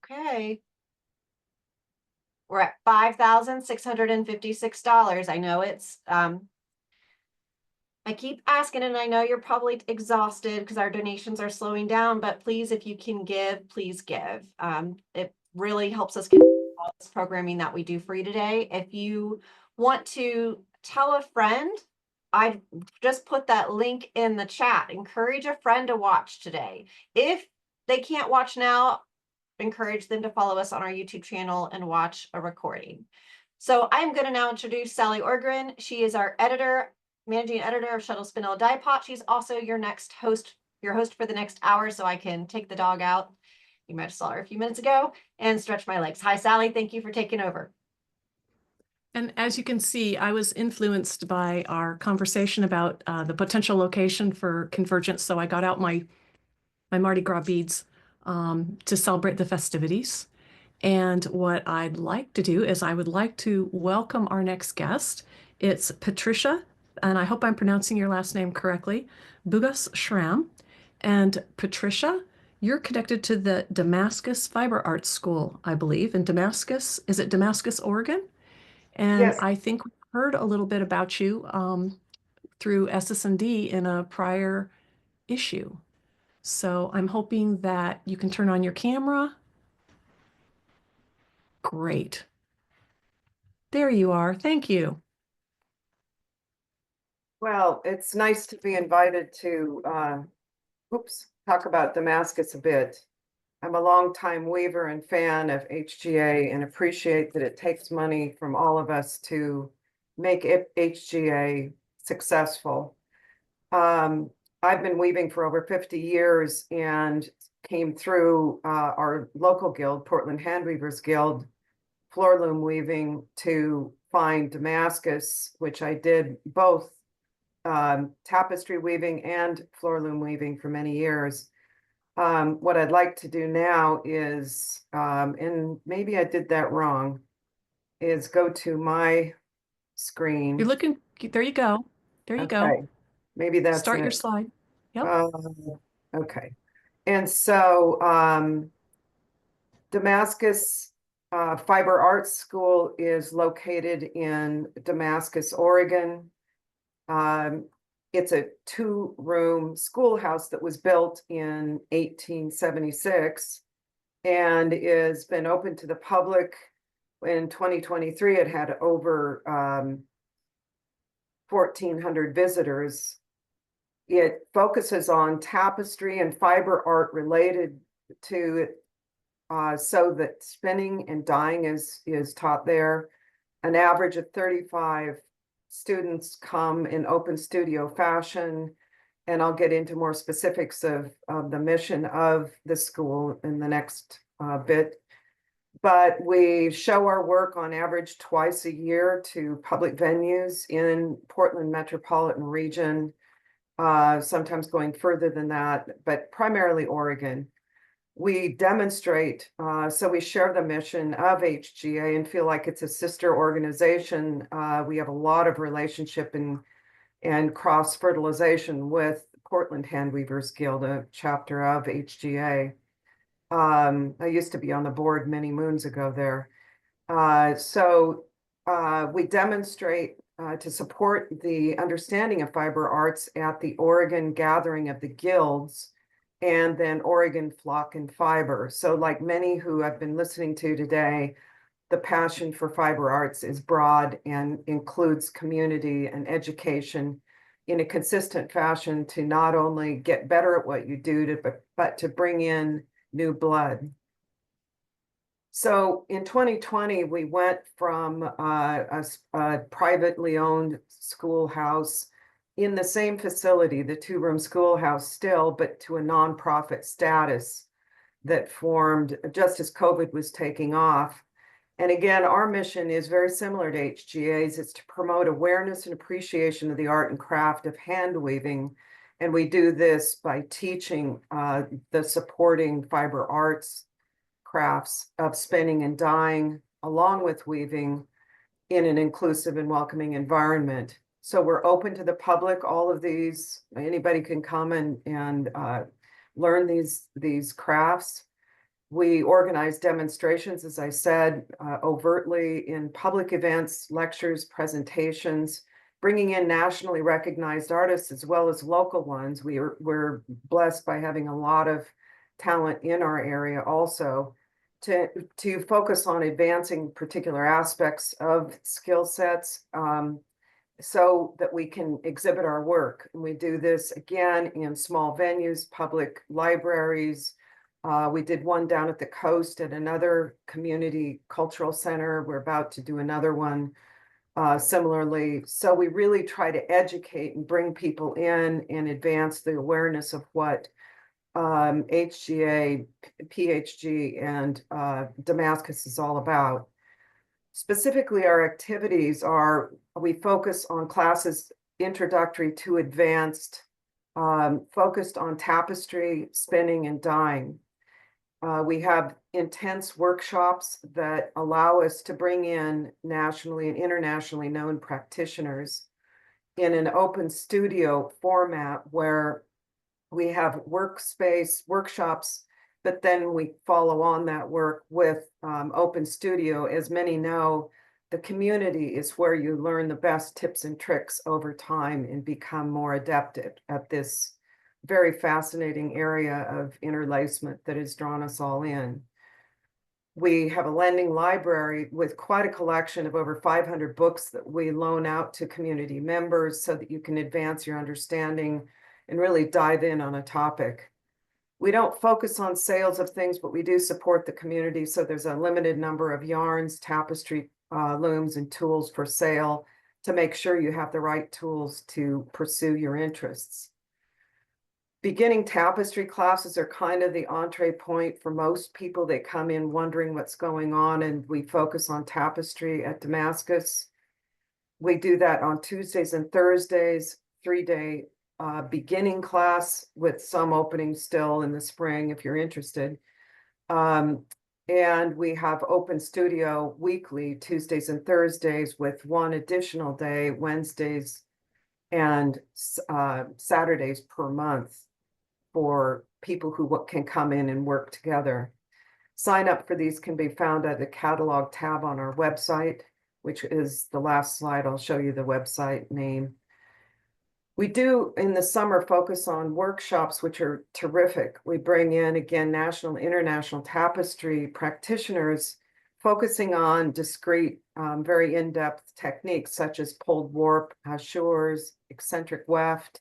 Okay. We're at $5,656. I know it's I keep asking, and I know you're probably exhausted because our donations are slowing down, but please, if you can give, please give. It really helps us continue all this programming that we do for you today. If you want to tell a friend, I just put that link in the chat. Encourage a friend to watch today. If they can't watch now, encourage them to follow us on our YouTube channel and watch a recording. So I'm going to now introduce Sally Orgren. She is our editor, managing editor of Shuttle Spindle Die Pot. She's also your host for the next hour, so I can take the dog out. You might have saw her a few minutes ago and stretch my legs. Hi, Sally. Thank you for taking over. And as you can see, I was influenced by our conversation about the potential location for Convergence. So I got out my Mardi Gras beads to celebrate the festivities. And what I'd like to do is I would like to welcome our next guest. It's Patricia, and I hope I'm pronouncing your last name correctly, Bugas-Schramm. And Patricia, you're connected to the Damascus Fiber Arts School, I believe, in Damascus. Is it Damascus, Oregon? And Yes. I think we heard a little bit about you through ss&D in a prior issue. So I'm hoping that you can turn on your camera. Great. There you are. Thank you. Well, it's nice to be invited to talk about Damascus a bit. I'm a longtime weaver and fan of HGA and appreciate that it takes money from all of us to make HGA successful. I've been weaving for over 50 years and came through our local guild, Portland Handweavers Guild, floor loom weaving, to find Damascus, which I did both tapestry weaving and floor loom weaving for many years. What I'd like to do now is, and maybe I did that wrong, is go to my screen. You're looking, there you go. There you go. Maybe that's Start your it. slide. Yep. Okay. And so Damascus Fiber Arts School is located in Damascus, Oregon. It's a 2-room schoolhouse that was built in 1876 and has been open to the public. In 2023, it had over 1,400 visitors. It focuses on tapestry and fiber art related to it, so that spinning and dyeing is taught there. An average of 35 students come in open studio fashion, and I'll get into more specifics of the mission of the school in the next bit. But we show our work on average twice a year to public venues in Portland metropolitan region, sometimes going further than that, but primarily Oregon. We demonstrate, so we share the mission of HGA and feel like it's a sister organization. We have a lot of relationship and cross-fertilization with Portland Handweavers Guild, a chapter of HGA. I used to be on the board many moons ago there. So we demonstrate to support the understanding of fiber arts at the Oregon Gathering of the Guilds, and then Oregon Flock and Fiber. So like many who I've been listening to today, the passion for fiber arts is broad and includes community and education in a consistent fashion to not only get better at what you do, but to bring in new blood. So in 2020, we went from a privately owned schoolhouse in the same facility, the 2-room schoolhouse still, but to a nonprofit status that formed just as COVID was taking off. And again, our mission is very similar to HGA's. It's to promote awareness and appreciation of the art and craft of hand weaving. And we do this by teaching the supporting fiber arts crafts of spinning and dyeing, along with weaving, in an inclusive and welcoming environment. So we're open to the public. All of these, anybody can come and learn these crafts. We organize demonstrations, as I said, overtly in public events, lectures, presentations, bringing in nationally recognized artists as well as local ones. We're blessed by having a lot of talent in our area also to focus on advancing particular aspects of skill sets so that we can exhibit our work. And we do this again in small venues, public libraries. We did one down at the coast at another community cultural center. We're about to do another one similarly. So we really try to educate and bring people in and advance the awareness of what HGA, PHG, and Damascus is all about. Specifically, our activities are, we focus on classes introductory to advanced, focused on tapestry, spinning, and dyeing. We have intense workshops that allow us to bring in nationally and internationally known practitioners in an open studio format where we have workspace workshops, but then we follow on that work with open studio. As many know, the community is where you learn the best tips and tricks over time and become more adept at this very fascinating area of interlacement that has drawn us all in. We have a lending library with quite a collection of over 500 books that we loan out to community members so that you can advance your understanding and really dive in on a topic. We don't focus on sales of things, but we do support the community. So there's a limited number of yarns, tapestry, looms, and tools for sale to make sure you have the right tools to pursue your interests. Beginning tapestry classes are kind of the entree point for most people. They come in wondering what's going on, and we focus on tapestry at Damascus. We do that on Tuesdays and Thursdays, 3-day beginning class with some openings still in the spring if you're interested. And we have open studio weekly, Tuesdays and Thursdays, with one additional day, Wednesdays and Saturdays per month for people who can come in and work together. Sign up for these can be found at the catalog tab on our website, which is the last slide. I'll show you the website name. We do in the summer focus on workshops, which are terrific. We bring in, again, national, international tapestry practitioners focusing on discrete, very in-depth techniques such as pulled warp, hachures, eccentric weft,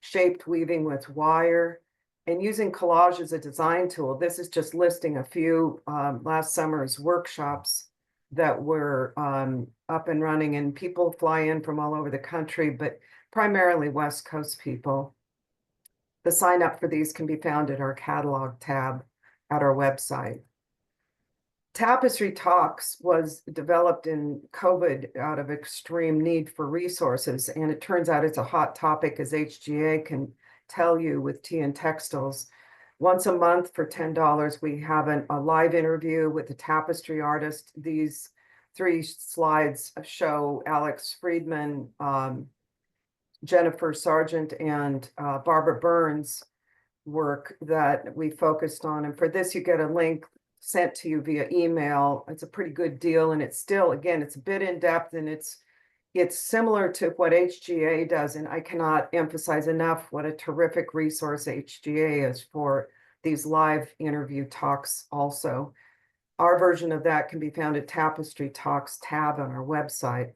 shaped weaving with wire, and using collage as a design tool. This is just listing a few last summer's workshops that were up and running, and people fly in from all over the country, but primarily West Coast people. The sign up for these can be found at our catalog tab at our website. Tapestry Talks was developed in COVID out of extreme need for resources, and it turns out it's a hot topic, as HGA can tell you, with tea and textiles. Once a month for $10, we have a live interview with a tapestry artist. These 3 slides show Alex Friedman, Jennifer Sargent, and Barbara Burns' work that we focused on. And for this, you get a link sent to you via email. It's a pretty good deal, and it's still, again, it's a bit in depth, and it's similar to what HGA does, and I cannot emphasize enough what a terrific resource HGA is for these live interview talks also. Our version of that can be found at Tapestry Talks tab on our website.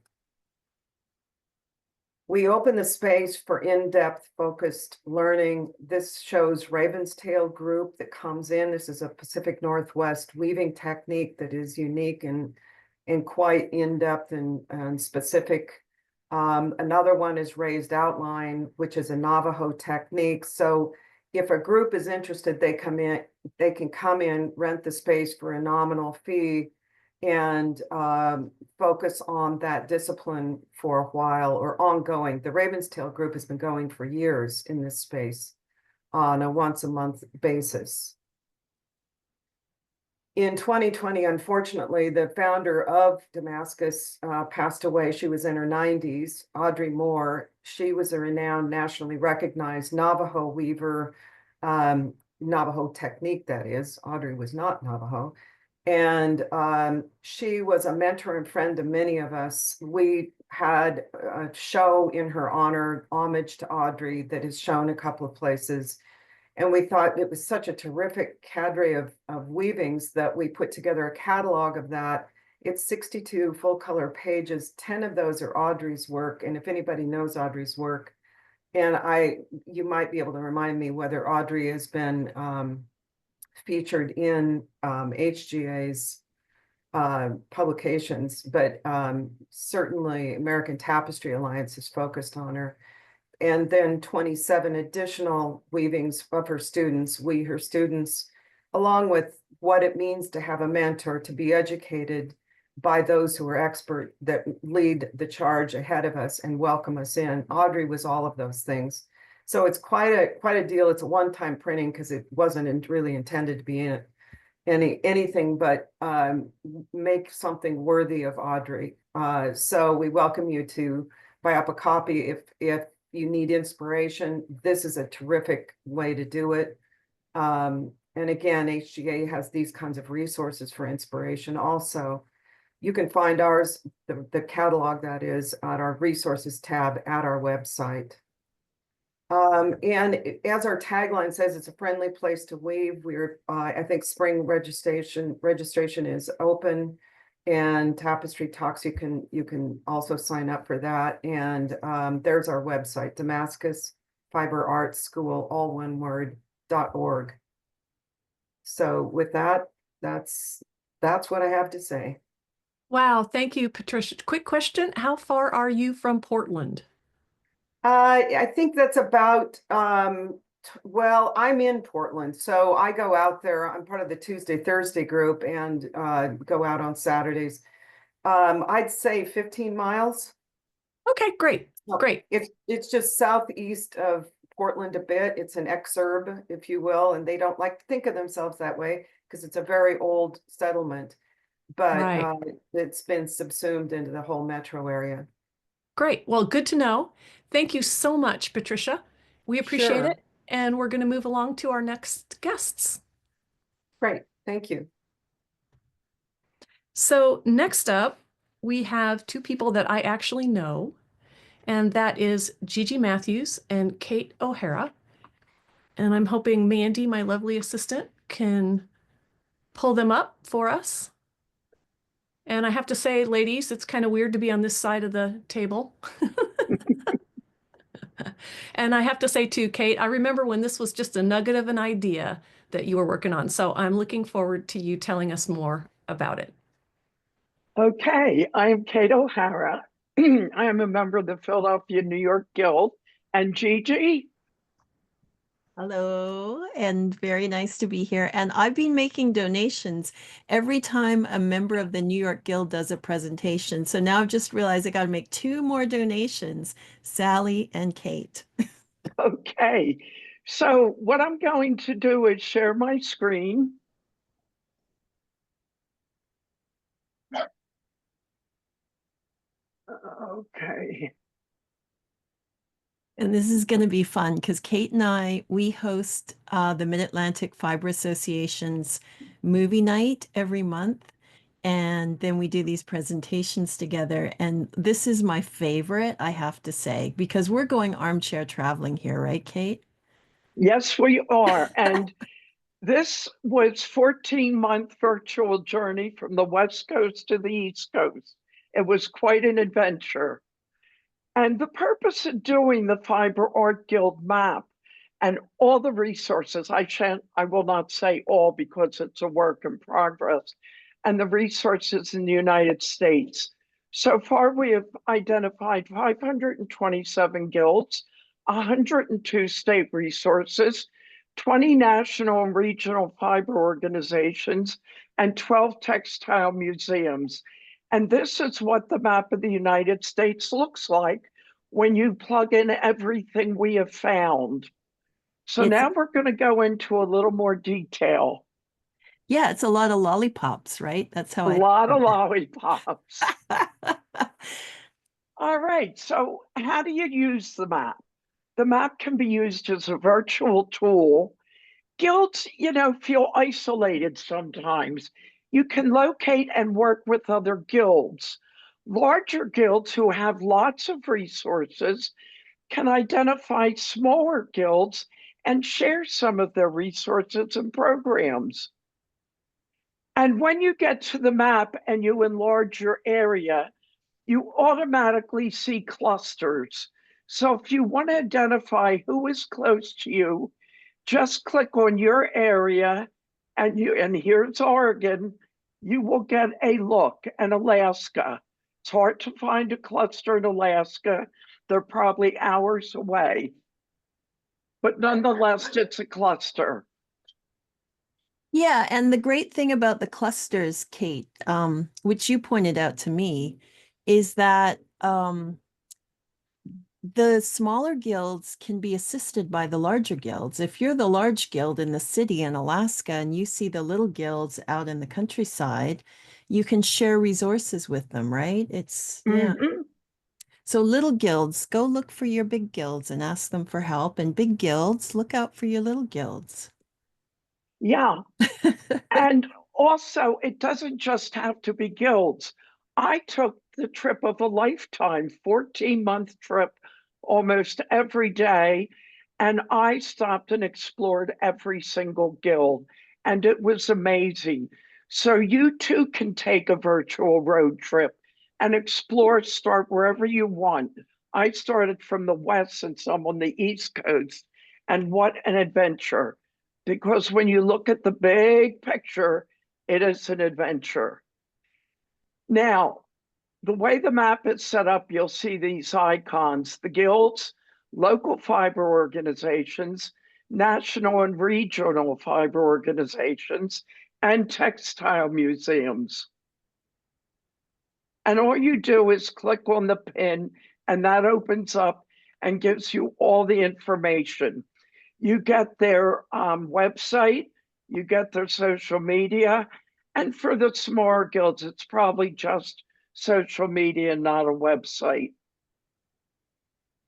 We open the space for in-depth focused learning. This shows Raven's Tail group that comes in. This is a Pacific Northwest weaving technique that is unique and quite in-depth and specific. Another one is raised outline, which is a Navajo technique. So if a group is interested, they can come in, rent the space for a nominal fee, and focus on that discipline for a while or ongoing. The Raven's Tail group has been going for years in this space on a once-a-month basis. In 2020, unfortunately, the founder of Damascus passed away. She was in her 90s, Audrey Moore. She was a renowned, nationally recognized Navajo weaver, Navajo technique, that is. Audrey was not Navajo. And she was a mentor and friend to many of us. We had a show in her honor, homage to Audrey, that is shown a couple of places. And we thought it was such a terrific cadre of weavings that we put together a catalog of that. It's 62 full color pages. 10 of those are Audrey's work. And if anybody knows Audrey's work, and you might be able to remind me whether Audrey has been featured in HGA's publications, but certainly American Tapestry Alliance is focused on her. And then 27 additional weavings of her students, her students, along with what it means to have a mentor, to be educated by those who are expert, that lead the charge ahead of us and welcome us in. Audrey was all of those things. So it's quite a deal. It's a one-time printing because it wasn't really intended to be in anything but make something worthy of Audrey. So we welcome you to buy up a copy if you need inspiration. This is a terrific way to do it. And again, HGA has these kinds of resources for inspiration also. You can find ours, the catalog that is, at our resources tab at our website. And as our tagline says, it's a friendly place to weave. I think spring registration is open, and Tapestry Talks, you can also sign up for that. And there's our website, Damascus Fiber Arts School, all one word, .org. So with that, that's what I have to say. Wow, thank you, Patricia. Quick question. How far are you from Portland? I think that's about, well, I'm in Portland, so I go out there. I'm part of the Tuesday, Thursday group and go out on Saturdays. I'd say 15 miles. Okay, great, great. It's just southeast of Portland a bit. It's an exurb, if you will, and they don't like to think of themselves that way because it's a very old settlement, but it's been subsumed into the whole metro area. Great. Well, good to know. Thank you so much, Patricia. We appreciate Sure. it. And we're going to move along to our next guests. Great. Thank you. So next up, we have two people that I actually know, and that is Gigi Matthews and Kate O'Hara. And I'm hoping Mandy, my lovely assistant, can pull them up for us. And I have to say, ladies, it's kind of weird to be on this side of the table. And I have to say too, Kate, I remember when this was just a nugget of an idea that you were working on. So I'm looking forward to you telling us more about it. Okay, I'm Kate O'Hara. I am a member of the Philadelphia New York Guild. And Gigi? Hello, and very nice to be here. And I've been making donations every time a member of the New York Guild does a presentation. So now I've just realized I got to make two more donations, Sally and Kate. Okay, so what I'm going to do is share my screen. Okay. And this is going to be fun because Kate and I, we host the Mid-Atlantic Fiber Association's movie night every month. And then we do these presentations together. And this is my favorite, I have to say, because we're going armchair traveling here, right, Kate? Yes, we are. And this was 14-month virtual journey from the West Coast to the East Coast. It was quite an adventure. And the purpose of doing the Fiber Art Guild map and all the resources, I will not say all because it's a work in progress, and the resources in the United States. So far, we have identified 527 guilds, 102 state resources, 20 national and regional fiber organizations, and 12 textile museums. And this is what the map of the United States looks like when you plug in everything we have found. So now we're going to go into a little more detail. Yeah, it's a lot of lollipops, right? That's how A lot of lollipops. All right, so how do you use the map? The map can be used as a virtual tool Guilds, feel isolated sometimes. You can locate and work with other guilds. Larger guilds who have lots of resources can identify smaller guilds and share some of their resources and programs. And when you get to the map and you enlarge your area, you automatically see clusters. So if you want to identify who is close to you, just click on your area and here's Oregon, you will get a look. And Alaska. It's hard to find a cluster in Alaska. They're probably hours away. But nonetheless, it's a cluster. Yeah, and the great thing about the clusters, Kate, which you pointed out to me, is that the smaller guilds can be assisted by the larger guilds. If you're the large guild in the city in Alaska and you see the little guilds out in the countryside, you can share resources with them, right? Yeah. Mhm. So little guilds, go look for your big guilds and ask them for help. And big guilds, look out for your little guilds. Yeah. And also, it doesn't just have to be guilds. I took the trip of a lifetime, 14-month trip almost every day. And I stopped and explored every single guild. And it was amazing. So you too can take a virtual road trip and explore, start wherever you want. I started from the West and some on the East Coast. And what an adventure. Because when you look at the big picture, it is an adventure. Now, the way the map is set up, you'll see these icons, the guilds, local fiber organizations, national and regional fiber organizations, and textile museums. And all you do is click on the pin, and that opens up and gives you all the information. You get their website, you get their social media, and for the smaller guilds, it's probably just social media, not a website.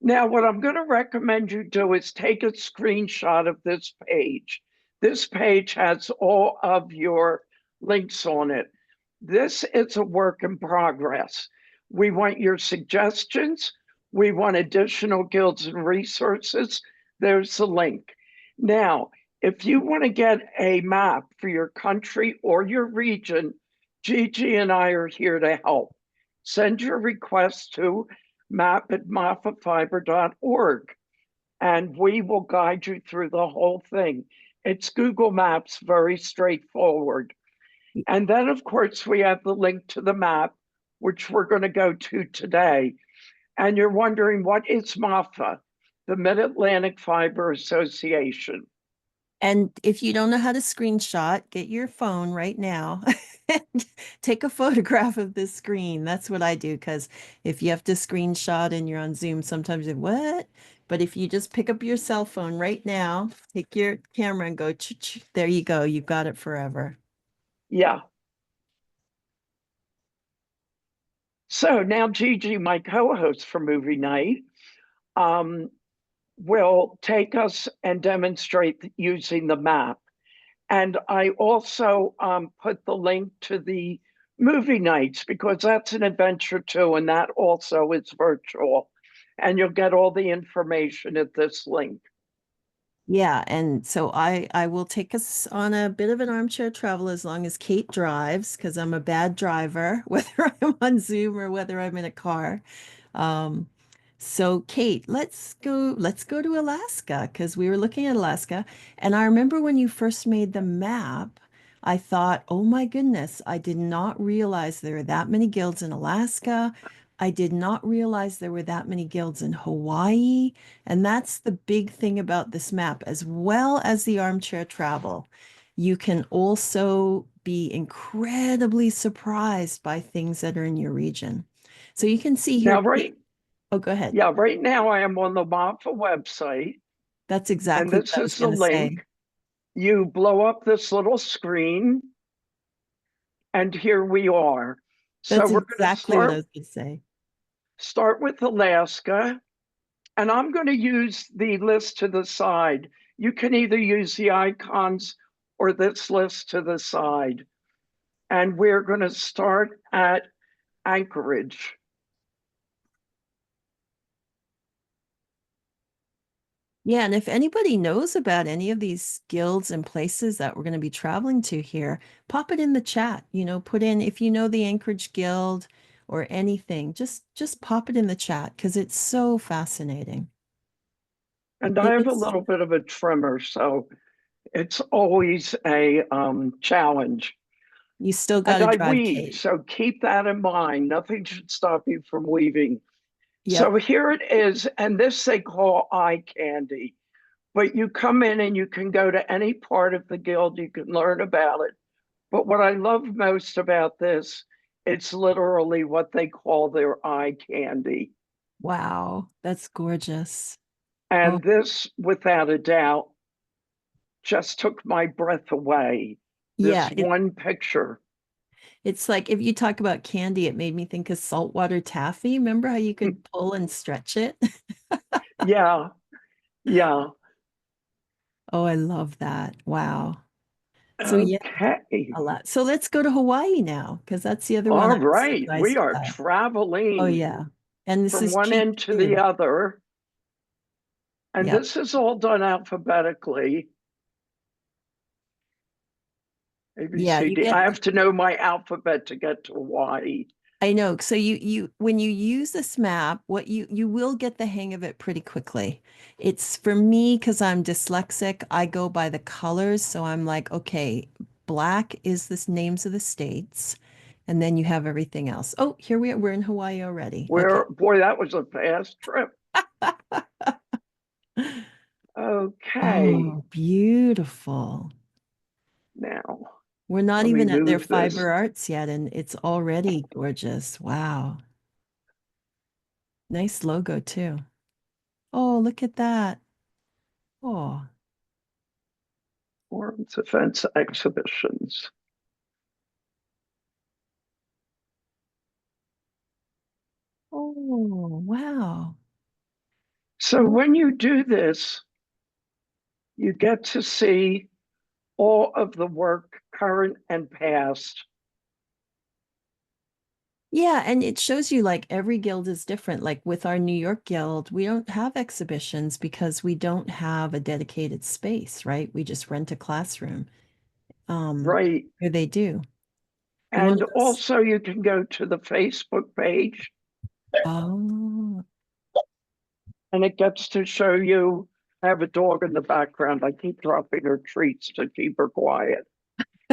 Now, what I'm going to recommend you do is take a screenshot of this page. This page has all of your links on it. This is a work in progress. We want your suggestions. We want additional guilds and resources. There's the link. Now, if you want to get a map for your country or your region, Gigi and I are here to help. Send your request to map@mafafiber.org, and we will guide you through the whole thing. It's Google Maps, very straightforward. And then, of course, we have the link to the map, which we're going to go to today. And you're wondering, what is MAFA? The Mid-Atlantic Fiber Association. And if you don't know how to screenshot, get your phone right now and take a photograph of this screen. That's what I do, because if you have to screenshot and you're on Zoom, sometimes you what? But if you just pick up your cell phone right now, take your camera and go, there you go. You've got it forever. Yeah. So now Gigi, my co-host for movie night, will take us and demonstrate using the map. And I also put the link to the movie nights because that's an adventure too, and that also is virtual. And you'll get all the information at this link. Yeah, and so I will take us on a bit of an armchair travel as long as Kate drives, because I'm a bad driver, whether I'm on Zoom or whether I'm in a car. So Kate, let's go to Alaska, because we were looking at Alaska. And I remember when you first made the map, I thought, oh my goodness, I did not realize there were that many guilds in Alaska. I did not realize there were that many guilds in Hawaii. And that's the big thing about this map, as well as the armchair travel. You can also be incredibly surprised by things that are in your region. So you can see here. Now, Oh, go ahead. Yeah, right now I am on the MAFA website. That's exactly and what this I was is the going to link. say. You blow up this little screen, and here we are. That's So we're exactly what I going was going to say. start with Alaska, and I'm going to use the list to the side you can either use the icons or this list to the side. And we're going to start at Anchorage. Yeah, and if anybody knows about any of these guilds and places that we're going to be traveling to here, pop it in the chat. Put in if you know the Anchorage Guild or anything, just pop it in the chat because it's so fascinating. And I have a It's- little bit of a tremor, so it's always a challenge. You still got And to I drive, weave, Kate. so keep that in mind. Nothing should stop you from weaving. Yep. So here it is, and this they call eye candy. But you come in and you can go to any part of the guild, you can learn about it. But what I love most about this, it's literally what they call their eye candy. Wow, that's gorgeous. And this, without a doubt, just took my breath away. Yeah, This one picture. it's like if you talk about candy, it made me think of saltwater taffy. Remember how you could pull and stretch it? Yeah, yeah. Oh, I love that. Wow. So yeah, Okay. a lot. So let's go to Hawaii now, because that's the other one All I'm so right. excited We are about. traveling Oh yeah. And this from is one cheap end to too. the other. And Yep. this is all done alphabetically. A, B, Yeah, C, you D. get I have to know my alphabet to get to Hawaii. I know. So you when you use this map, what you will get the hang of it pretty quickly. It's for me because I'm dyslexic, I go by the colors. So I'm like, okay, black is the names of the states, and then you have everything else. Oh, here we are. We're in Hawaii already. Okay. Boy, that was a fast trip. Okay. Oh, beautiful. Now, We're not let me even at their move this. fiber arts yet, and it's already gorgeous. Wow. Nice logo too. Oh, look at that. Oh, Forums, events, exhibitions. oh, wow. So when you do this, you get to see all of the work, current and past. Yeah, and it shows you like every guild is different. Like with our New York guild, we don't have exhibitions because we don't have a dedicated space, right? We just rent a classroom. Right. Here they do. You want And to go? also you can go to the Facebook page Oh, and it gets to show you. I have a dog in the background. I keep dropping her treats to keep her quiet.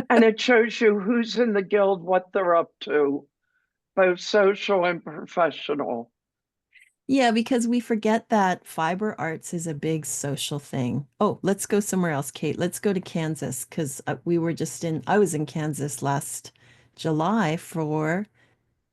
And it shows you who's in the guild, what they're up to, both social and professional. yeah, because we forget that fiber arts is a big social thing. Oh, let's go somewhere else, Kate. Let's go to Kansas because I was in Kansas last July for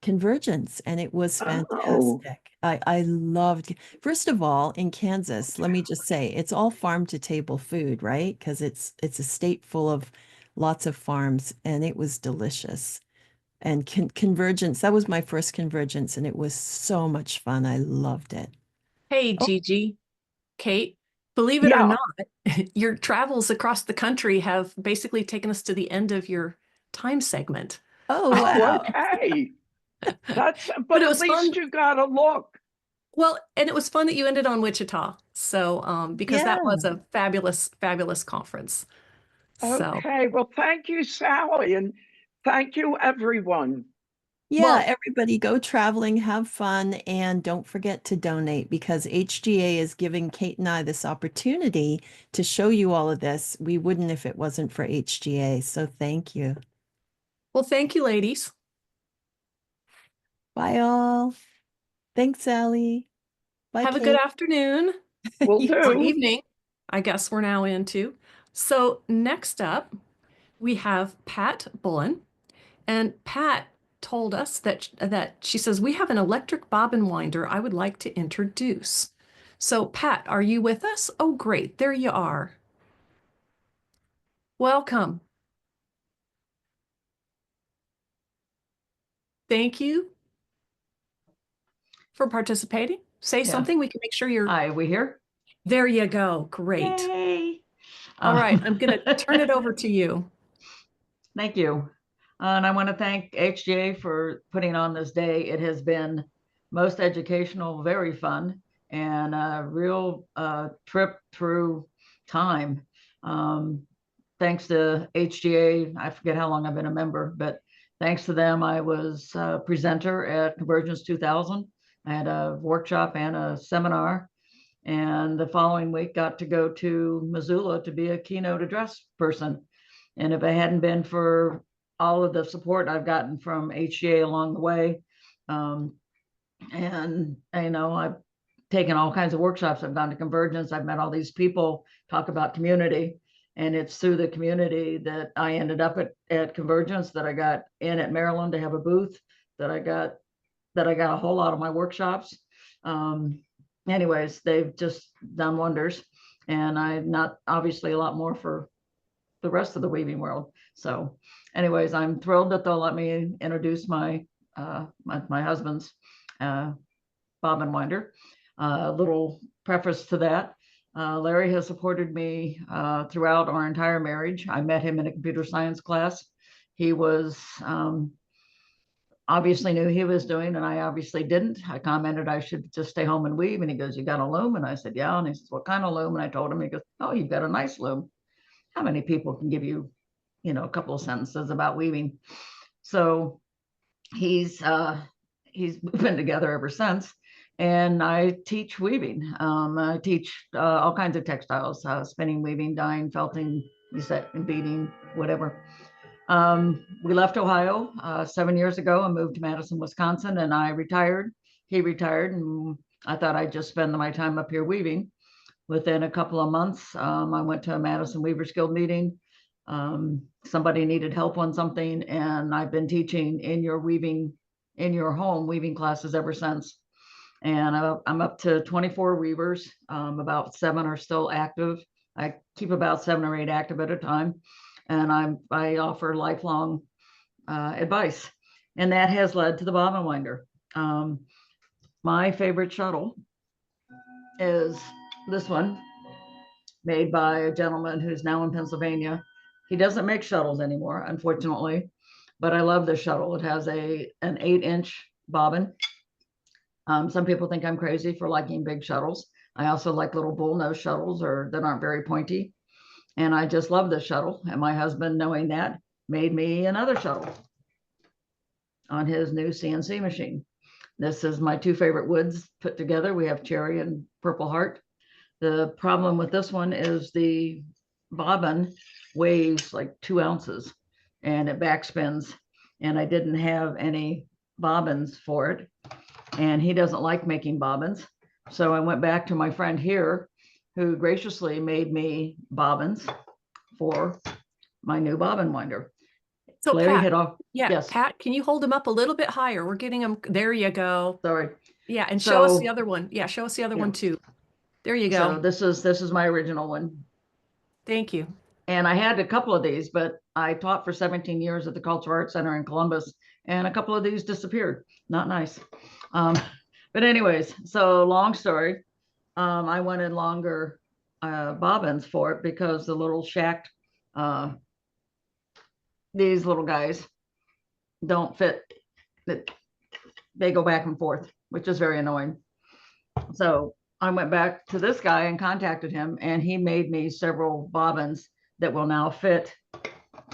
Convergence, and it was Oh, fantastic. I loved, first of all, in Kansas, let me just say, it's all farm to table food, right? Because it's a state full of lots of farms, and it was delicious. And Convergence, that was my first Convergence, and it was so much fun. I loved it. Hey, Oh, Gigi, Kate, believe it or yeah. not, your travels across the country have basically taken us to the end of your time segment. oh Oh, wow. okay. But But it at was fun. least you got a look. Well, and it was fun that you ended on Wichita. So, because that Yeah. was a fabulous, fabulous conference. So, Okay. Well, thank you, Sally. And thank you, everyone. Yeah, well, everybody go traveling, have fun, and don't forget to donate because HGA is giving Kate and I this opportunity to show you all of this. We wouldn't if it wasn't for HGA. So thank you. thank you, ladies. Bye all. Thanks, Sally. Bye, Have a good Kate. afternoon Will You or do. too. evening. I guess we're now into. So, next up, we have Pat Bullen. And Pat told us that she says, we have an electric bobbin winder I would like to introduce. So, Pat, are you with us? Oh, great. There you are. Welcome. Thank you for participating. Say Yeah. something. We can make sure you're. Hi, we here? There you go. Great. Yay. All right, I'm going to turn it over to you. Thank you. And I want to thank HGA for putting on this day. It has been most educational, very fun, and a real trip through time. Thanks to HGA, I forget how long I've been a member, but thanks to them, I was a presenter at Convergence 2000. I had a workshop and a seminar, and the following week got to go to Missoula to be a keynote address person. And if it hadn't been for all of the support I've gotten from HGA along the way, and you know, I've taken all kinds of workshops, I've gone to Convergence, I've met all these people, talk about community, and it's through the community that I ended up at Convergence, that I got in at Maryland to have a booth, that I got a whole lot of my workshops. Anyways, they've just done wonders, and I'm not obviously a lot more for the rest of the weaving world. So anyways, I'm thrilled that they'll let me introduce my husband's bobbin winder. A little preface to that. Larry has supported me throughout our entire marriage. I met him in a computer science class. He was obviously knew he was doing, and I obviously didn't. I commented I should just stay home and weave, and he goes, "You got a loom?" And I said, "Yeah." And he says, "What kind of loom?" And I told him. He goes, "Oh, you've got a nice loom." How many people can give you, you know, a couple of sentences about weaving? So he's been together ever since, and I teach weaving. I teach all kinds of textiles: spinning, weaving, dyeing, felting, and beading, whatever. We left Ohio 7 years ago and moved to Madison, Wisconsin, and I retired. He retired, and I thought I'd just spend my time up here weaving. Within a couple of months, I went to a Madison Weavers Guild meeting. Somebody needed help on something, and I've been teaching in your home weaving classes ever since. And I'm up to 24 weavers. About 7 are still active. I keep about 7 or 8 active at a time, and I offer lifelong advice, and that has led to the bobbin winder. My favorite shuttle is this one, made by a gentleman who's now in Pennsylvania. He doesn't make shuttles anymore, unfortunately, but I love this shuttle. It has an 8-inch bobbin. Some people think I'm crazy for liking big shuttles. I also like little bullnose shuttles that aren't very pointy. And I just love this shuttle. And my husband, knowing that, made me another shuttle on his new CNC machine. This is my 2 favorite woods put together. We have cherry and purple heart. The problem with this one is the bobbin weighs like 2 ounces and it backspins, and I didn't have any bobbins for it, and he doesn't like making bobbins. So I went back to my friend here, who graciously made me bobbins for my new bobbin winder. So Larry Pat, hit off. yeah, Yes. Pat, can you hold them up a little bit higher? We're getting them. There you go. Sorry. Yeah, and show us the So- other one. Yeah, show us the other Yeah. one too. There you So go. this is my original one. Thank you. And I had a couple of these, but I taught for 17 years at the Cultural Arts Center in Columbus, and a couple of these disappeared. Not nice. But anyways, so long story. I wanted longer bobbins for it because the little shacked, these little guys don't fit. They go back and forth, which is very annoying. So I went back to this guy and contacted him, and he made me several bobbins that will now fit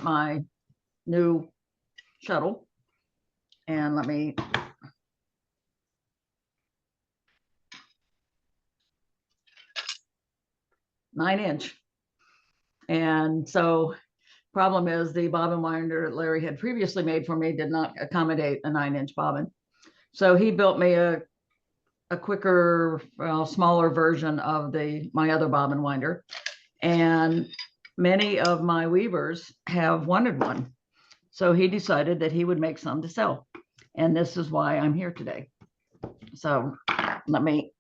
my new shuttle. And let me, (9-inch). And so problem is the bobbin winder Larry had previously made for me did not accommodate a 9-inch bobbin. So he built me a quicker, smaller version of my other bobbin winder. And many of my weavers have wanted one. So he decided that he would make some to sell. And this is why I'm here today. So let me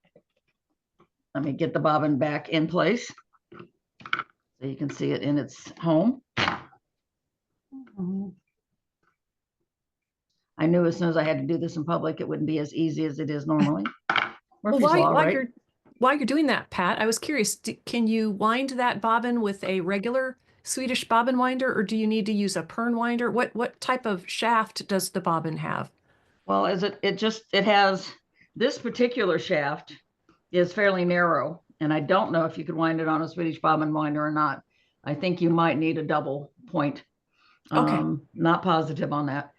get the bobbin back in place so you can see it in its home. I knew as soon as I had to do this in public, it wouldn't be as easy as it is normally. Well, Murphy's Law, right? while you're doing that, Pat, I was curious, can you wind that bobbin with a regular Swedish bobbin winder, or do you need to use a pern winder? What type of shaft does the bobbin have? Well, it has this particular shaft is fairly narrow, and I don't know if you could wind it on a Swedish bobbin winder or not. I think you might need a double point. Okay. Not positive on that.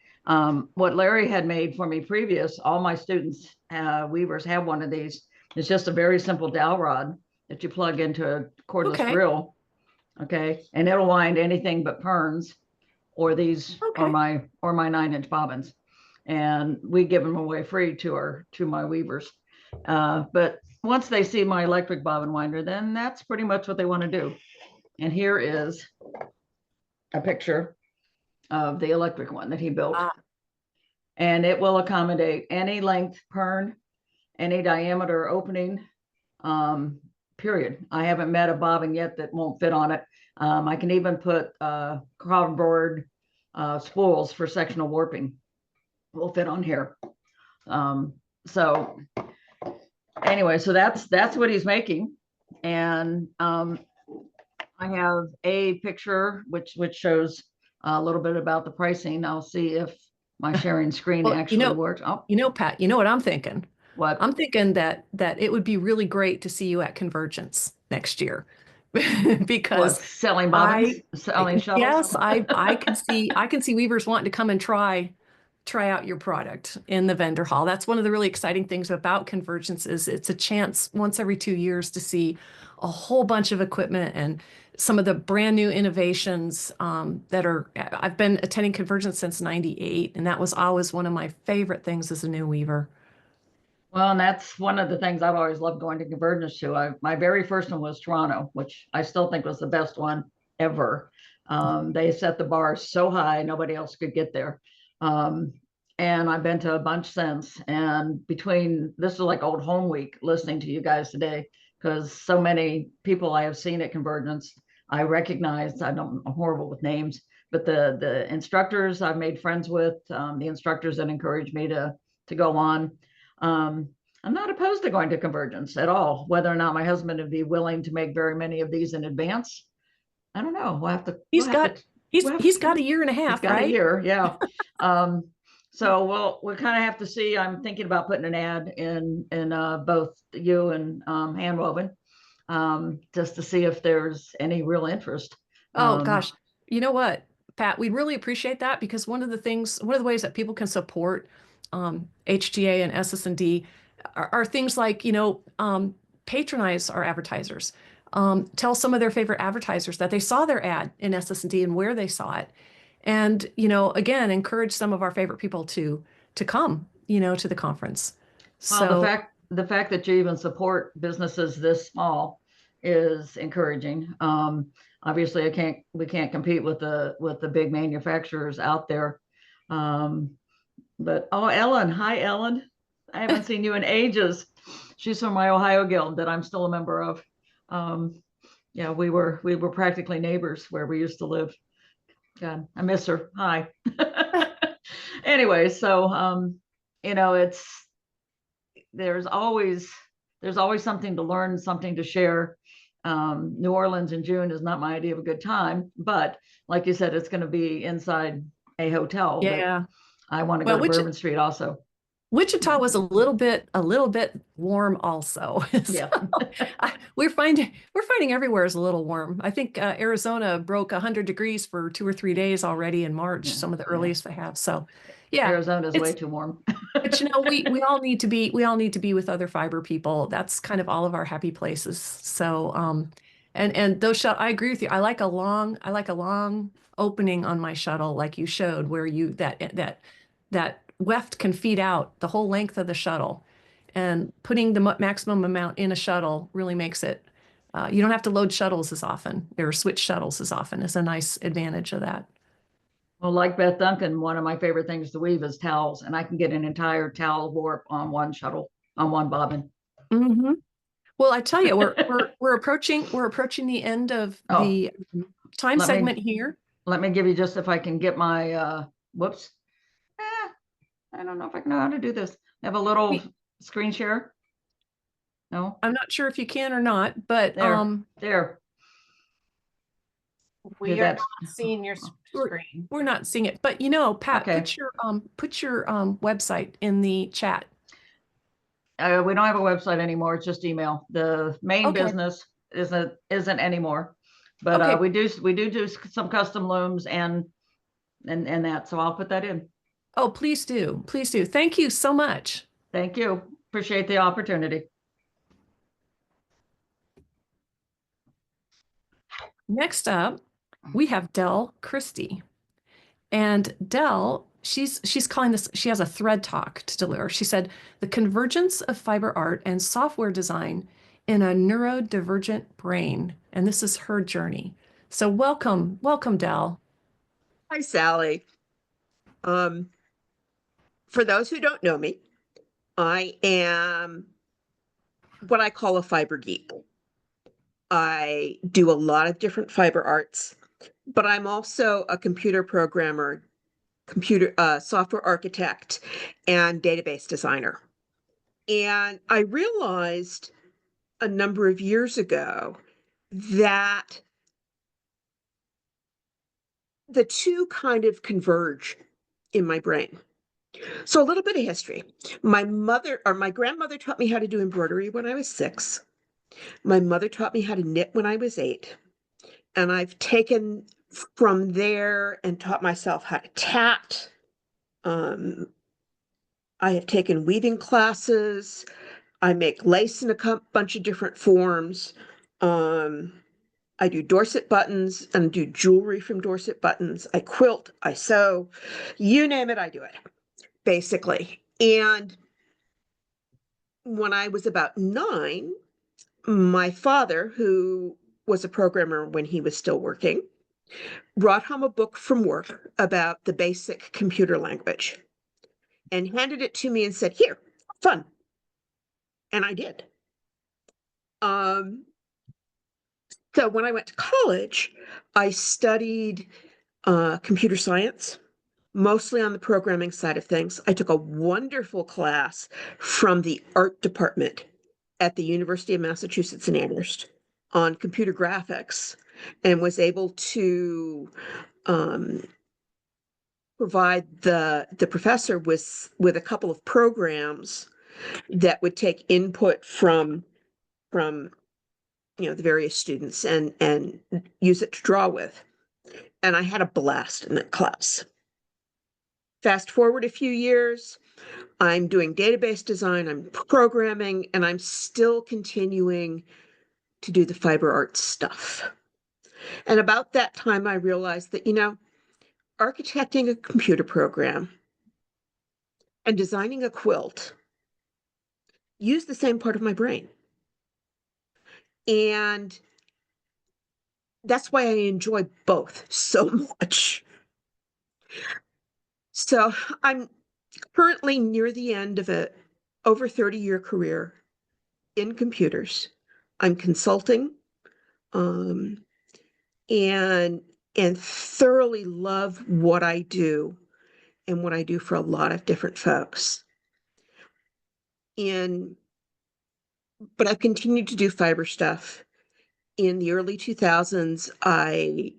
What Larry had made for me previous, all my students, weavers have one of these. It's just a very simple dowel rod that you plug into a cordless Okay. drill. Okay. And it'll wind anything but perns or these Okay. or my 9-inch bobbins. And we give them away free to my weavers. But once they see my electric bobbin winder, then that's pretty much what they want to do. And here is a picture of the electric one that he built. And it will accommodate any length pern, any diameter opening, period. I haven't met a bobbin yet that won't fit on it. I can even put cardboard spools for sectional warping will fit on here. So anyway, so that's what he's making. And I have a picture which shows a little bit about the pricing. I'll see if my sharing screen Well, actually works. Oh, Pat, you know what I'm thinking? what? I'm thinking that it would be really great to see you at Convergence next year. What, Because selling bobbins, selling shuttles? yes, I can see weavers wanting to come and try out your product in the vendor hall. That's one of the really exciting things about Convergence is it's a chance once every 2 years to see a whole bunch of equipment and some of the brand new innovations that are. I've been attending Convergence since '98, and that was always one of my favorite things as a new weaver. Well, and that's one of the things I've always loved going to Convergence to. My very first one was Toronto, which I still think was the best one ever. They set the bar so high, nobody else could get there. And I've been to a bunch since. And this is like old home week listening to you guys today, because so many people I have seen at Convergence, I recognize. I'm horrible with names, but the instructors I've made friends with, the instructors that encourage me to go on. I'm not opposed to going to Convergence at all. Whether or not my husband would be willing to make very many of these in advance, I don't know. We'll have to. He's got a year and a half, he's got right? a year, yeah. So we'll kind of have to see. I'm thinking about putting an ad in both you and Handwoven, just to see if there's any real interest. Oh gosh, you know what, Pat, we'd really appreciate that, because one of the ways that people can support HGA and ss&D are things like, patronize our advertisers. Tell some of their favorite advertisers that they saw their ad in ss&D and where they saw it. And, again, encourage some of our favorite people to come, to the conference. Well, the fact that you even support businesses this small is encouraging. Obviously we can't compete with the big manufacturers out there. But Ellen, hi Ellen. I haven't seen you in ages. She's from my Ohio Guild that I'm still a member of. Yeah, we were practically neighbors where we used to live. God, I miss her. Hi. Anyway, so there's always something to learn, something to share. New Orleans in June is not my idea of a good time, but like you said, it's going to be inside a hotel. Yeah. I want to go to Bourbon Street also. Wichita was a little bit warm also. Yeah. We're finding everywhere is a little warm. I think Arizona broke 100 degrees for 2 or 3 days already in March, some of the earliest they have. So yeah, Arizona is way too warm. But we all need to be with other fiber people. That's kind of all of our happy places. So and those I agree with you. I like a long opening on my shuttle, like you showed, where that weft can feed out the whole length of the shuttle, and putting the maximum amount in a shuttle really makes it. You don't have to load shuttles as often, or switch shuttles as often. Is a nice advantage of that. Well, like Beth Duncan, one of my favorite things to weave is towels, and I can get an entire towel warp on one shuttle, on one bobbin. Mm-hmm. Well, I tell you, we're approaching the end of the time segment here. Let me give you just, if I can get my whoops. I don't know if I know how to do this. I have a little screen share. No, I'm not sure if you can or not, but there. We Yeah, are that's- not seeing your screen. we're not seeing it. But Pat, Okay. put your website in the chat. We don't have a website anymore. It's just email. The main Okay. business isn't anymore, but Okay. we do some custom looms and that. So I'll put that in. Oh, please do. Please do. Thank you so much. Thank you. Appreciate the opportunity. Next up, we have Dell Christy. And Dell, she's calling this, she has a thread talk to deliver. She said, the convergence of fiber art and software design in a neurodivergent brain. And this is her journey. So welcome, Dell. Hi, Sally. For those who don't know me, I am what I call a fiber geek. I do a lot of different fiber arts, but I'm also a computer programmer, software architect, and database designer. And I realized a number of years ago that the two kind of converge in my brain. So a little bit of history. My grandmother taught me how to do embroidery when I was 6. My mother taught me how to knit when I was 8. And I've taken from there and taught myself how to tat. I have taken weaving classes. I make lace in a bunch of different forms. I do Dorset buttons and do jewelry from Dorset buttons. I quilt, I sew, you name it, I do it, basically. And when I was about 9, my father, who was a programmer when he was still working, brought home a book from work about the basic computer language and handed it to me and said, "Here, fun." And I did. So when I went to college, I studied computer science, mostly on the programming side of things. I took a wonderful class from the art department at the University of Massachusetts in Amherst on computer graphics and was able to provide the professor with a couple of programs that would take input from the various students and use it to draw with. And I had a blast in that class. Fast forward a few years, I'm doing database design, I'm programming, and I'm still continuing to do the fiber art stuff. And about that time, I realized that, architecting a computer program and designing a quilt use the same part of my brain. And that's why I enjoy both so much. So I'm currently near the end of a over 30-year career in computers. I'm consulting, and thoroughly love what I do and what I do for a lot of different folks. But I've continued to do fiber stuff. In the early 2000s, I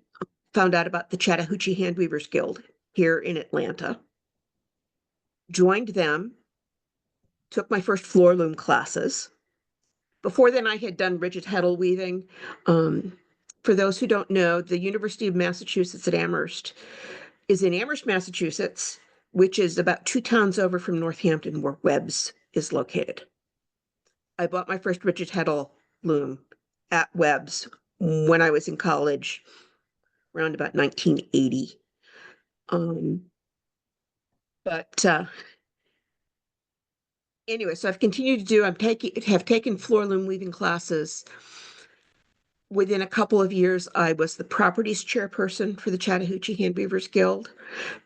found out about the Chattahoochee Handweavers Guild here in Atlanta, joined them, took my first floor loom classes. Before then, I had done rigid heddle weaving. For those who don't know, the University of Massachusetts at Amherst is in Amherst, Massachusetts, which is about 2 towns over from Northampton, where Webb's is located. I bought my first rigid heddle loom at Webb's when I was in college, around about 1980. Anyway, so I've continued to do, have taken floor loom weaving classes. Within a couple of years, I was the properties chairperson for the Chattahoochee Handweavers Guild,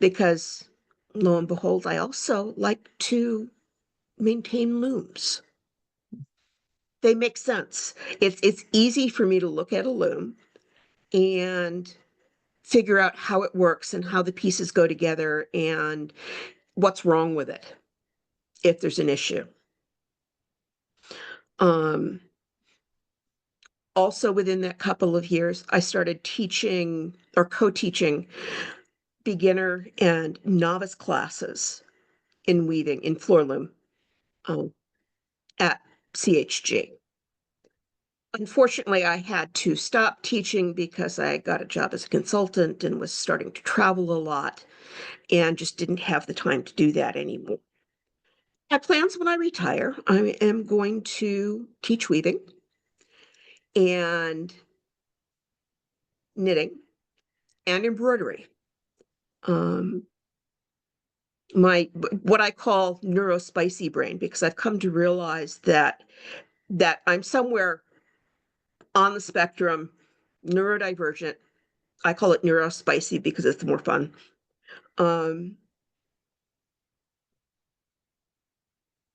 because lo and behold, I also like to maintain looms. They make sense. It's easy for me to look at a loom and figure out how it works and how the pieces go together and what's wrong with it if there's an issue. Also within that couple of years, I started teaching or co-teaching beginner and novice classes in weaving, in floor loom, at CHG. Unfortunately, I had to stop teaching because I got a job as a consultant and was starting to travel a lot and just didn't have the time to do that anymore. I have plans when I retire. I am going to teach weaving and knitting and embroidery. What I call neurospicy brain, because I've come to realize that I'm somewhere on the spectrum, neurodivergent. I call it neurospicy because it's more fun.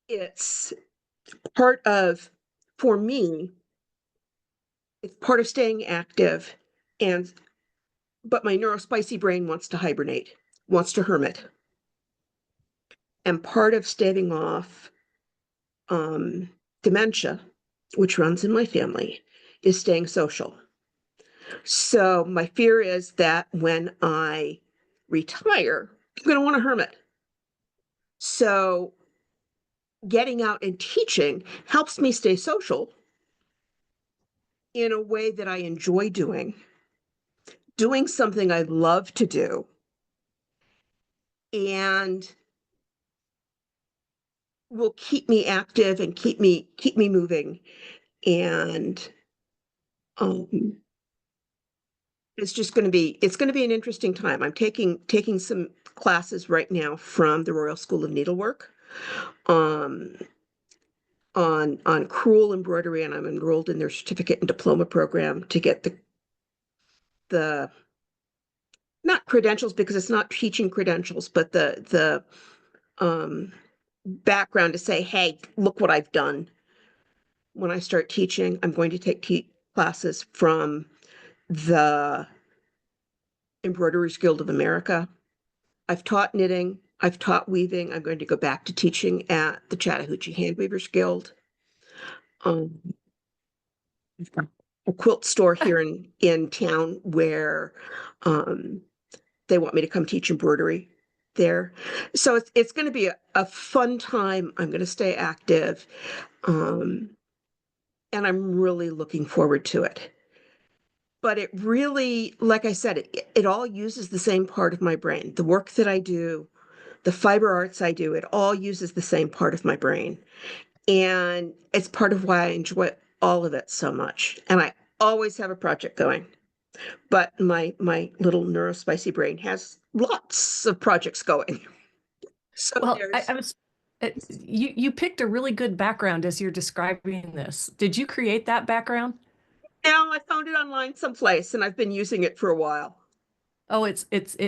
It's part of, for me, it's part of staying active, but my neurospicy brain wants to hibernate, wants to hermit. And part of staving off dementia, which runs in my family, is staying social. So my fear is that when I retire, I'm going to want to hermit. So getting out and teaching helps me stay social in a way that I enjoy doing something I love to do, and will keep me active and keep me moving. And it's going to be an interesting time. I'm taking some classes right now from the Royal School of Needlework on crewel embroidery, and I'm enrolled in their certificate and diploma program to get the not credentials, because it's not teaching credentials, but the background to say, hey, look what I've done. When I start teaching, I'm going to take classes from the Embroiderers Guild of America. I've taught knitting, I've taught weaving. I'm going to go back to teaching at the Chattahoochee Handweavers Guild. We've got a quilt store here in town where they want me to come teach embroidery there. So it's going to be a fun time. I'm going to stay active. And I'm really looking forward to it. But it really, like I said, it all uses the same part of my brain. The work that I do, the fiber arts I do, it all uses the same part of my brain. And it's part of why I enjoy all of it so much. And I always have a project going. But my little neurospicy brain has lots of projects going. So Well, there's I was, you picked a really good background as you're describing this. Did you create that background? now I found it online someplace and I've been using it for a while. Oh, it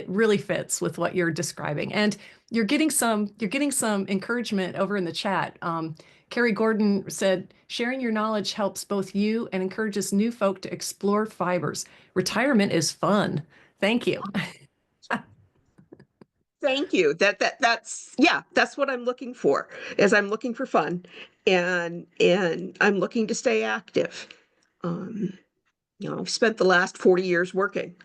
really fits with what you're describing. And you're getting some encouragement over in the chat. Carrie Gordon said, sharing your knowledge helps both you and encourages new folk to explore fibers. Retirement is fun. Thank you. Thank you. That's what I'm looking for, is I'm looking for fun and I'm looking to stay active. I've spent the last 40 years working.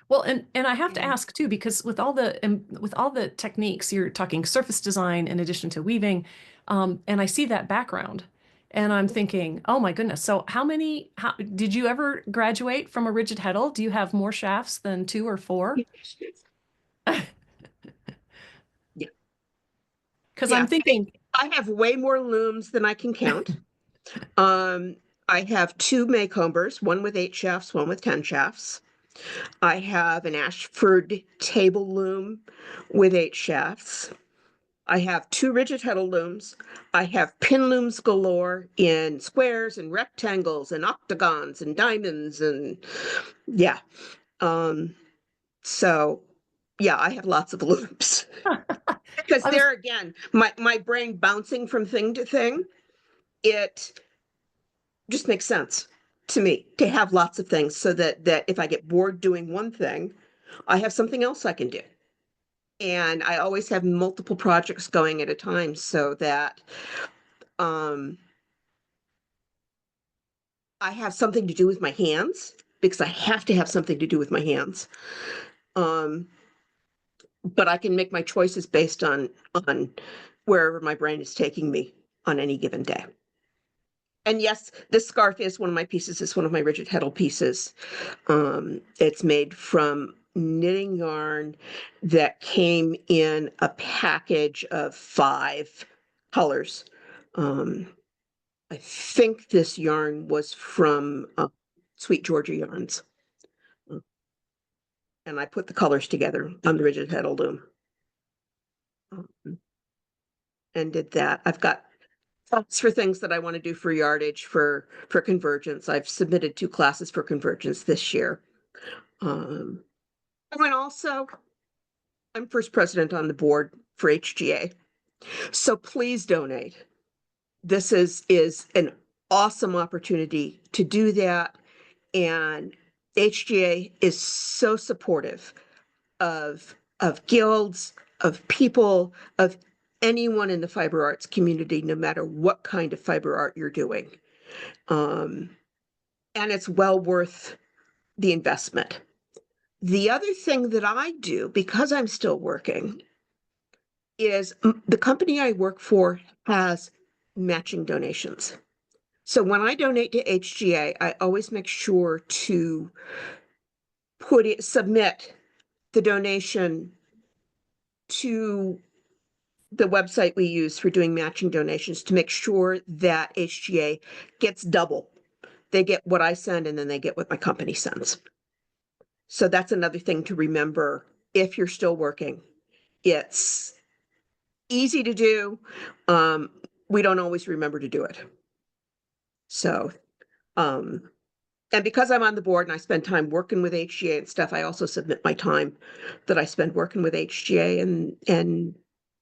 Well, and I have to ask too, because with all the techniques, you're talking surface design in addition to weaving, and I see that background, and I'm thinking, oh my goodness. So how did you ever graduate from a rigid heddle? Do you have more shafts than 2 or 4? Yeah. Because Yeah. I'm thinking, I have way more looms than I can count. I have 2 Maycombers, one with 8 shafts, one with 10 shafts. I have an Ashford table loom with 8 shafts. I have 2 rigid heddle looms. I have pin looms galore in squares and rectangles and octagons and diamonds and yeah. So yeah, I have lots of looms. Because there again, my brain bouncing from thing to thing, it just makes sense to me to have lots of things so that if I get bored doing one thing, I have something else I can do. And I always have multiple projects going at a time so that I have something to do with my hands because I have to have something to do with my hands. But I can make my choices based on wherever my brain is taking me on any given day. And yes, this scarf is one of my pieces. It's one of my rigid heddle pieces. It's made from knitting yarn that came in a package of 5 colors. I think this yarn was from Sweet Georgia Yarns. And I put the colors together on the rigid heddle loom. And did that. I've got thoughts for things that I want to do for yardage for convergence. I've submitted 2 classes for convergence this year. And also, I'm first president on the board for HGA. So please donate. This is an awesome opportunity to do that. And HGA is so supportive of guilds, of people, of anyone in the fiber arts community, no matter what kind of fiber art you're doing. And it's well worth the investment. The other thing that I do, because I'm still working, is the company I work for has matching donations. So when I donate to HGA, I always make sure to submit the donation to the website we use for doing matching donations to make sure that HGA gets double. They get what I send and then they get what my company sends. So that's another thing to remember if you're still working. It's easy to do. We don't always remember to do it. So, and because I'm on the board and I spend time working with HGA and stuff, I also submit my time that I spend working with HGA, and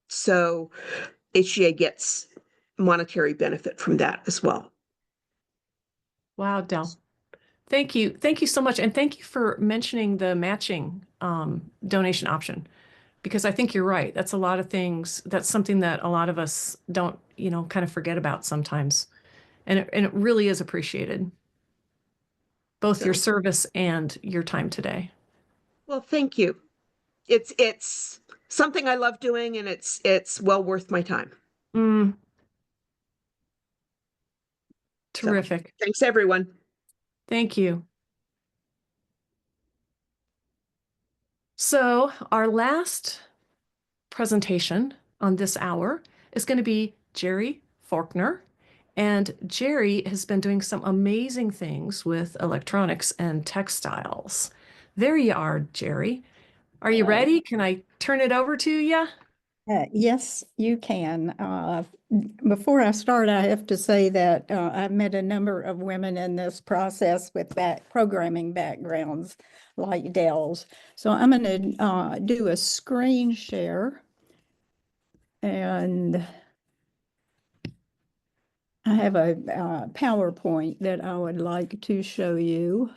so HGA gets monetary benefit from that as well. Wow, Dell. Thank you. Thank you so much. And thank you for mentioning the matching donation option, because I think you're right. That's a lot of things. That's something that a lot of us don't, kind of forget about sometimes. And it really is appreciated, both your service and your time today. Well, thank you. It's something I love doing, and it's well worth my time. Terrific. So, thanks, everyone. Thank you. So our last presentation on this hour is going to be Geri Forkner. And Geri has been doing some amazing things with electronics and textiles. There you are, Geri. Are you ready? Can I turn it over to you? Yes, you can. Before I start, I have to say that I've met a number of women in this process with programming backgrounds like Dell's. So I'm going to do a screen share. And I have a PowerPoint that I would like to show you.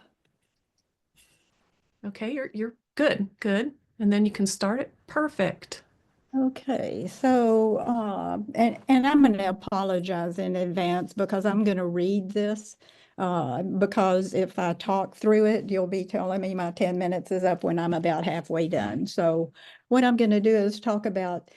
Okay, you're good, good. And then you can start it. Perfect. Okay, so and I'm going to apologize in advance because I'm going to read this because if I talk through it, you'll be telling me my 10 minutes is up when I'm about halfway done. So what I'm going to do is talk about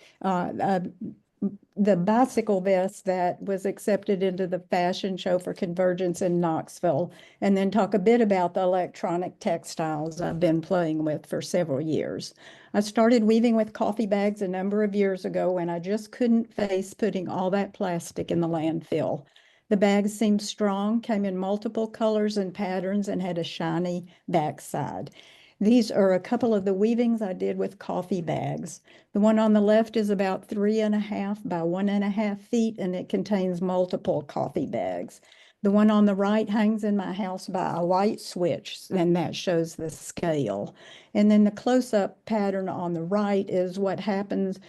the bicycle vest that was accepted into the fashion show for Convergence in Knoxville, and then talk a bit about the electronic textiles I've been playing with for several years. I started weaving with coffee bags a number of years ago when I just couldn't face putting all that plastic in the landfill. The bags seemed strong, came in multiple colors and patterns, and had a shiny backside. These are a couple of the weavings I did with coffee bags. The one on the left is about 3.5 by 1.5 feet, and it contains multiple coffee bags. The one on the right hangs in my house by a light switch, and that shows the scale. And then the close-up pattern on the right is what happens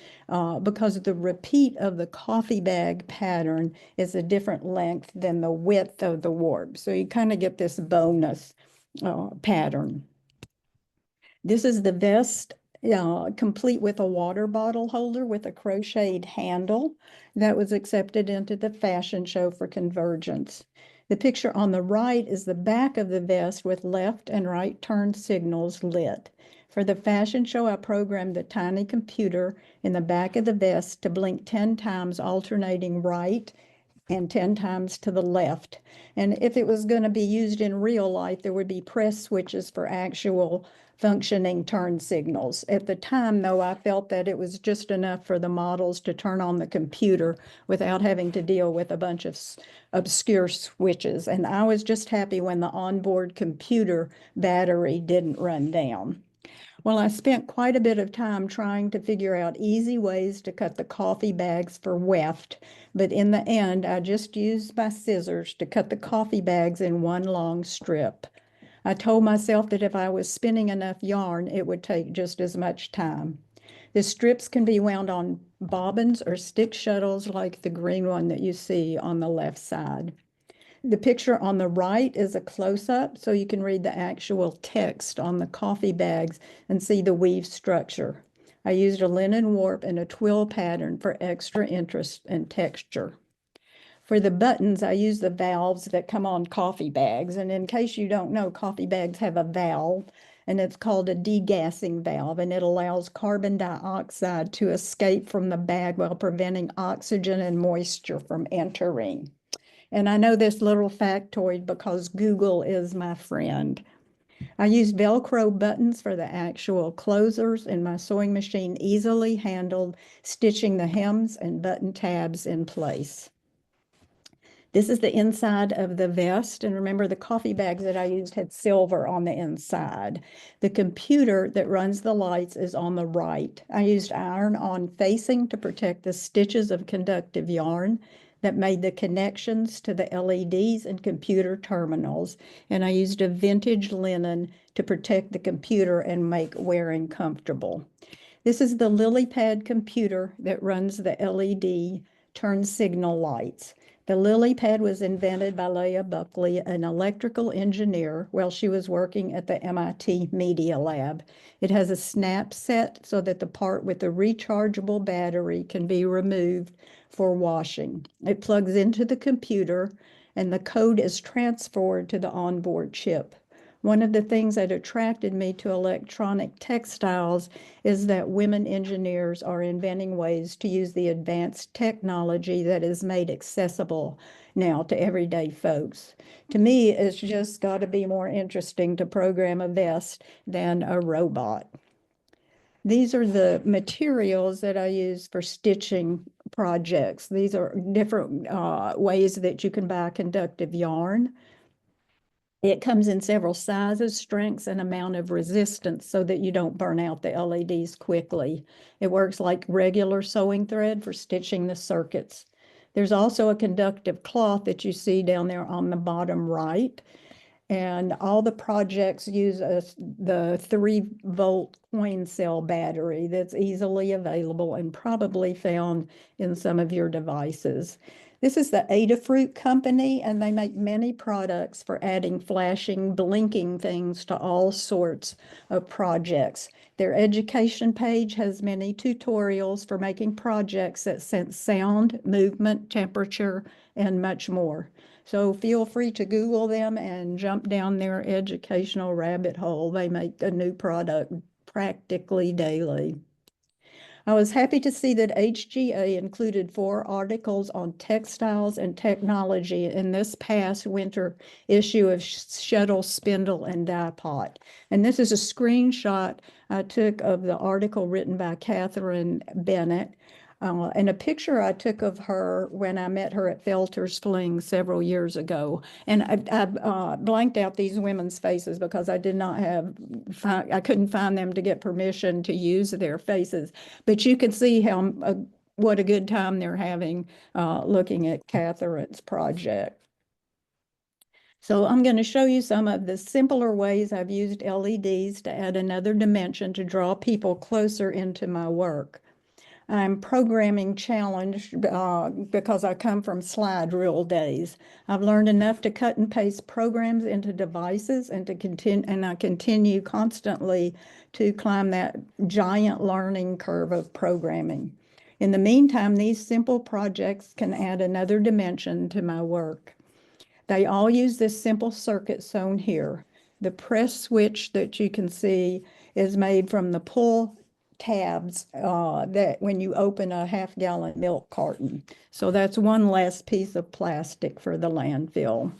because the repeat of the coffee bag pattern is a different length than the width of the warp. So you kind of get this bonus pattern. This is the vest, complete with a water bottle holder with a crocheted handle that was accepted into the fashion show for Convergence. The picture on the right is the back of the vest with left and right turn signals lit. For the fashion show, I programmed the tiny computer in the back of the vest to blink 10 times, alternating right and 10 times to the left. And if it was going to be used in real life, there would be press switches for actual functioning turn signals. At the time, though, I felt that it was just enough for the models to turn on the computer without having to deal with a bunch of obscure switches. And I was just happy when the onboard computer battery didn't run down. Well, I spent quite a bit of time trying to figure out easy ways to cut the coffee bags for weft, but in the end, I just used my scissors to cut the coffee bags in one long strip. I told myself that if I was spinning enough yarn, it would take just as much time. The strips can be wound on bobbins or stick shuttles like the green one that you see on the left side. The picture on the right is a close-up, so you can read the actual text on the coffee bags and see the weave structure. I used a linen warp and a twill pattern for extra interest and texture. For the buttons, I use the valves that come on coffee bags. And in case you don't know, coffee bags have a valve, and it's called a degassing valve, and it allows carbon dioxide to escape from the bag while preventing oxygen and moisture from entering. And I know this little factoid because Google is my friend. I use Velcro buttons for the actual closers, and my sewing machine easily handled stitching the hems and button tabs in place. This is the inside of the vest, and remember the coffee bags that I used had silver on the inside. The computer that runs the lights is on the right. I used iron-on facing to protect the stitches of conductive yarn that made the connections to the LEDs and computer terminals, and I used a vintage linen to protect the computer and make wearing comfortable. This is the LilyPad computer that runs the LED turn signal lights. The LilyPad was invented by Leah Buckley, an electrical engineer, while she was working at the MIT Media Lab. It has a snap set so that the part with the rechargeable battery can be removed for washing. It plugs into the computer, and the code is transferred to the onboard chip. One of the things that attracted me to electronic textiles is that women engineers are inventing ways to use the advanced technology that is made accessible now to everyday folks. To me, it's just got to be more interesting to program a vest than a robot. These are the materials that I use for stitching projects. These are different ways that you can buy conductive yarn. It comes in several sizes, strengths, and amount of resistance so that you don't burn out the LEDs quickly. It works like regular sewing thread for stitching the circuits. There's also a conductive cloth that you see down there on the bottom right. And all the projects use the 3-volt coin cell battery that's easily available and probably found in some of your devices. This is the Adafruit company, and they make many products for adding flashing, blinking things to all sorts of projects. Their education page has many tutorials for making projects that sense sound, movement, temperature, and much more. So feel free to Google them and jump down their educational rabbit hole. They make a new product practically daily. I was happy to see that HGA included 4 articles on textiles and technology in this past winter issue of Shuttle, Spindle, and Die Pot. And this is a screenshot I took of the article written by Catherine Bennett. And a picture I took of her when I met her at Felter's Fling several years ago. And I blanked out these women's faces because I did not I couldn't find them to get permission to use their faces. But you can see how what a good time they're having looking at Catherine's project. So I'm going to show you some of the simpler ways I've used LEDs to add another dimension to draw people closer into my work. I'm programming challenged because I come from slide rule days. I've learned enough to cut and paste programs into devices and I continue constantly to climb that giant learning curve of programming. In the meantime, these simple projects can add another dimension to my work. They all use this simple circuit shown here. The press switch that you can see is made from the pull tabs that when you open a half-gallon milk carton. So that's one less piece of plastic for the landfill.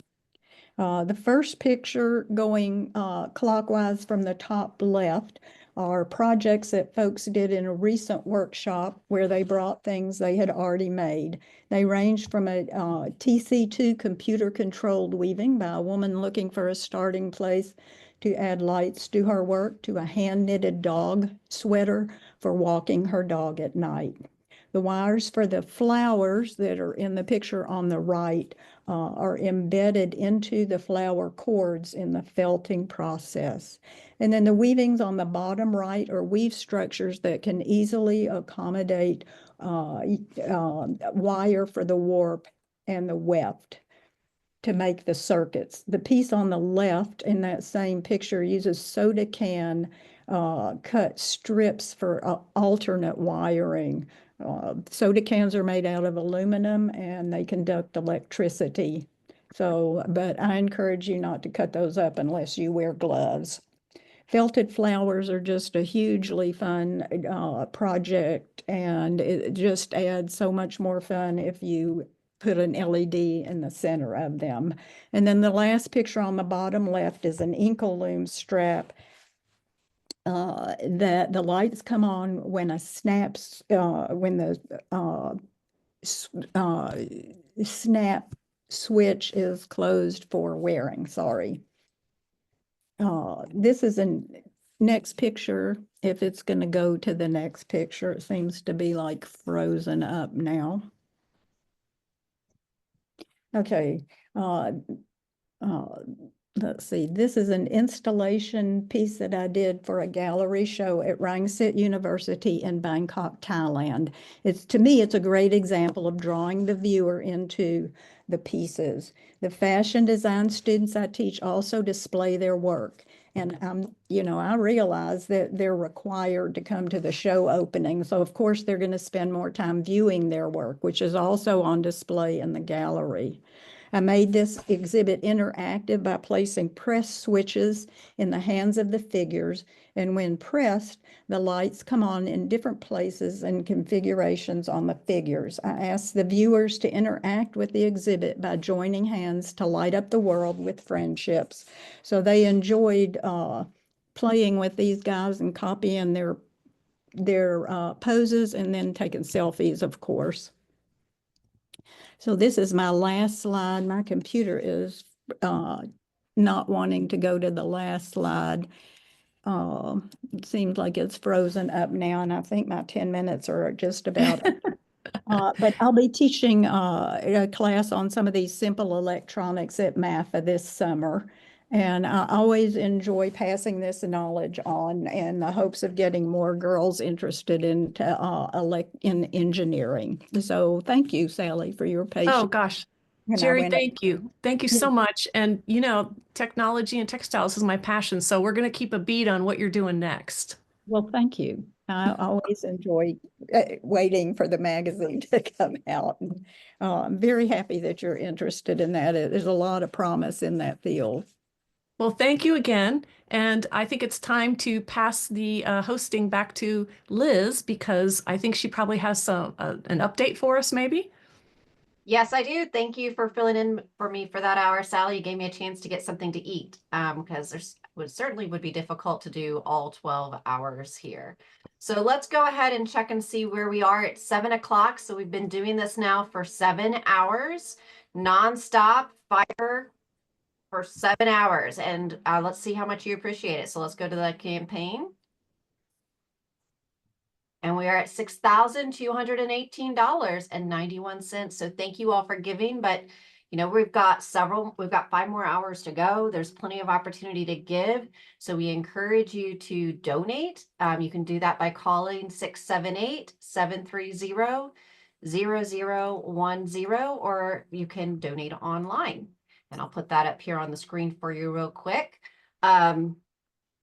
The first picture going clockwise from the top left are projects that folks did in a recent workshop where they brought things they had already made. They ranged from a TC2 computer-controlled weaving by a woman looking for a starting place to add lights to her work, to a hand-knitted dog sweater for walking her dog at night. The wires for the flowers that are in the picture on the right are embedded into the flower cords in the felting process. And then the weavings on the bottom right are weave structures that can easily accommodate wire for the warp and the weft to make the circuits. The piece on the left in that same picture uses soda can cut strips for alternate wiring. Soda cans are made out of aluminum and they conduct electricity. So, but I encourage you not to cut those up unless you wear gloves. Felted flowers are just a hugely fun project, and it just adds so much more fun if you put an LED in the center of them. And then the last picture on the bottom left is an Inkle loom strap that the lights come on when when the snap switch is closed for wearing, sorry. This is an next picture. If it's going to go to the next picture, it seems to be like frozen up now. Okay. Let's see, this is an installation piece that I did for a gallery show at Rangsit University in Bangkok, Thailand. To me, it's a great example of drawing the viewer into the pieces. The fashion design students I teach also display their work. And I realize that they're required to come to the show opening. So of course, they're going to spend more time viewing their work, which is also on display in the gallery. I made this exhibit interactive by placing press switches in the hands of the figures, and when pressed, the lights come on in different places and configurations on the figures. I asked the viewers to interact with the exhibit by joining hands to light up the world with friendships. So they enjoyed playing with these guys and copying their poses and then taking selfies, of course. So this is my last slide. My computer is not wanting to go to the last slide. It seems like it's frozen up now, and I think my 10 minutes are just about but I'll be teaching a class on some of these simple electronics at MAFA this summer. And I always enjoy passing this knowledge on in the hopes of getting more girls interested in engineering. So thank you, Sally, for your patience. Oh, gosh. Geri, thank you. Thank you so much. And, technology and textiles is my passion. So we're going to keep a beat on what you're doing next. Well, thank you. I always enjoy waiting for the magazine to come out. I'm very happy that you're interested in that. There's a lot of promise in that field. Well, thank you again. And I think it's time to pass the hosting back to Liz, because I think she probably has an update for us, maybe. Yes, I do. Thank you for filling in for me for that hour, Sally. You gave me a chance to get something to eat because certainly would be difficult to do all 12 hours here. So let's go ahead and check and see where we are at 7 o'clock. So we've been doing this now for 7 hours, nonstop Fiber for 7 hours. And let's see how much you appreciate it. So let's go to the campaign. And we are at $6,218.91. So thank you all for giving. But, we've got 5 more hours to go. There's plenty of opportunity to give. So we encourage you to donate. You can do that by calling 678-730-0010, or you can donate online. And I'll put that up here on the screen for you real quick.